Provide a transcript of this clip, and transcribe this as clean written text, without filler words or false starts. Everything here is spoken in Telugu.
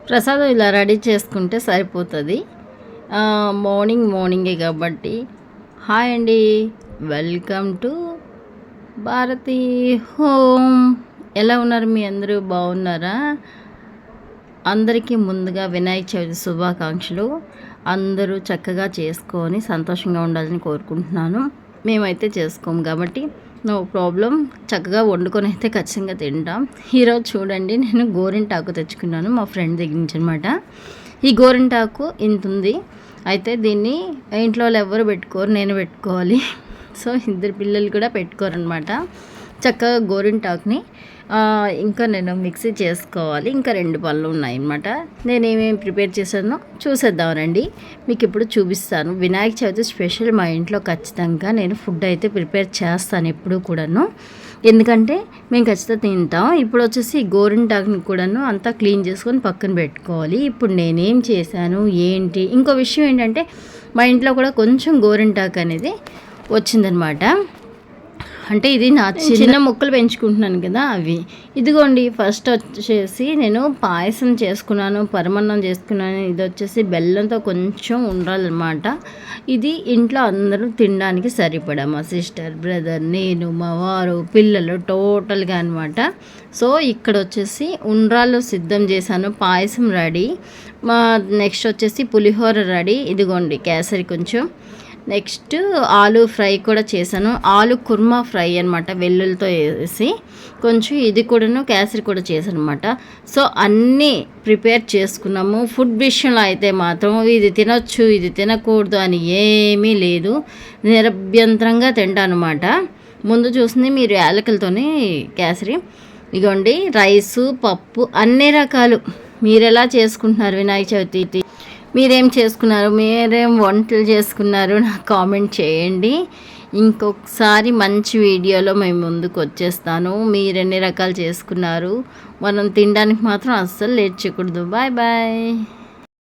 ప్రసాదం ఇలా రెడీ చేసుకుంటే సరిపోతుంది. మార్నింగే కాబట్టి. హాయ్ అండి, వెల్కమ్ టు భారతి హోమ్. ఎలా ఉన్నారు మీ అందరూ? బాగున్నారా? అందరికీ ముందుగా వినాయక చవితి శుభాకాంక్షలు. అందరూ చక్కగా చేసుకొని సంతోషంగా ఉండాలని కోరుకుంటున్నాను. మేమైతే చేసుకోము కాబట్టి నో ప్రాబ్లం, చక్కగా వండుకొని అయితే ఖచ్చితంగా తింటాం. ఈరోజు చూడండి, నేను గోరింటాకు తెచ్చుకున్నాను మా ఫ్రెండ్ దగ్గర నుంచి అనమాట. ఈ గోరింటాకు ఇంత ఉంది. అయితే దీన్ని ఇంట్లో వాళ్ళు ఎవరు పెట్టుకోరు, నేను పెట్టుకోవాలి. సో ఇద్దరు పిల్లలు కూడా పెట్టుకోరనమాట. చక్కగా గోరింటాకుని ఇంకా నేను మిక్సీ చేసుకోవాలి. ఇంకా 2 పనులు ఉన్నాయన్నమాట. నేను ఏమేమి ప్రిపేర్ చేశానో చూసేద్దామనండి. మీకు ఇప్పుడు చూపిస్తాను. వినాయక చవితి స్పెషల్ మా ఇంట్లో ఖచ్చితంగా నేను ఫుడ్ అయితే ప్రిపేర్ చేస్తాను ఎప్పుడు కూడాను. ఎందుకంటే మేము ఖచ్చితంగా తింటాం. ఇప్పుడు వచ్చేసి గోరింటాకుని కూడాను అంతా క్లీన్ చేసుకొని పక్కన పెట్టుకోవాలి. ఇప్పుడు నేనేం చేశాను ఏంటి, ఇంకో విషయం ఏంటంటే మా ఇంట్లో కూడా కొంచెం గోరింటాకు అనేది వచ్చిందనమాట. అంటే ఇది నా చిన్న మొక్కలు పెంచుకుంటున్నాను కదా అవి. ఇదిగోండి, ఫస్ట్ వచ్చేసి నేను పాయసం చేసుకున్నాను, పరమన్నం చేసుకున్నాను. ఇది వచ్చేసి బెల్లంతో కొంచెం ఉండాలన్నమాట. ఇది ఇంట్లో అందరూ తినడానికి సరిపడా, మా సిస్టర్, బ్రదర్, నేను, మా వారు, పిల్లలు టోటల్గా అనమాట. సో ఇక్కడ వచ్చేసి ఉండ్రాళ్ళు సిద్ధం చేశాను, పాయసం రెడీ. నెక్స్ట్ వచ్చేసి పులిహోర రెడీ. ఇదిగోండి కేసరి కొంచెం. నెక్స్ట్ ఆలు ఫ్రై కూడా చేశాను, ఆలు కుర్మా ఫ్రై అనమాట, వెల్లుల్లితో వేసి కొంచెం. ఇది కూడాను కేసరి కూడా చేశాను అనమాట. సో అన్నీ ప్రిపేర్ చేసుకున్నాము. ఫుడ్ విషయంలో అయితే మాత్రం ఇది తినొచ్చు ఇది తినకూడదు అని ఏమీ లేదు, నిరభ్యంతరంగా తింటాను అనమాట. ముందు చూసింది మీరు యాలకులతోనే కేసరి. ఇగోండి రైసు, పప్పు, అన్ని రకాలు. మీరు ఎలా చేసుకుంటున్నారు వినాయక చవితి? మీరేం చేసుకున్నారు, మీరేం వంటలు చేసుకున్నారు నాకు కామెంట్ చేయండి. ఇంకొకసారి మంచి వీడియోలో మేము ముందుకు వచ్చేస్తాను. మీరు ఎన్ని రకాలు చేసుకున్నారు, మనం తినడానికి మాత్రం అస్సలు లేట్ చేయకూడదు. Bye bye.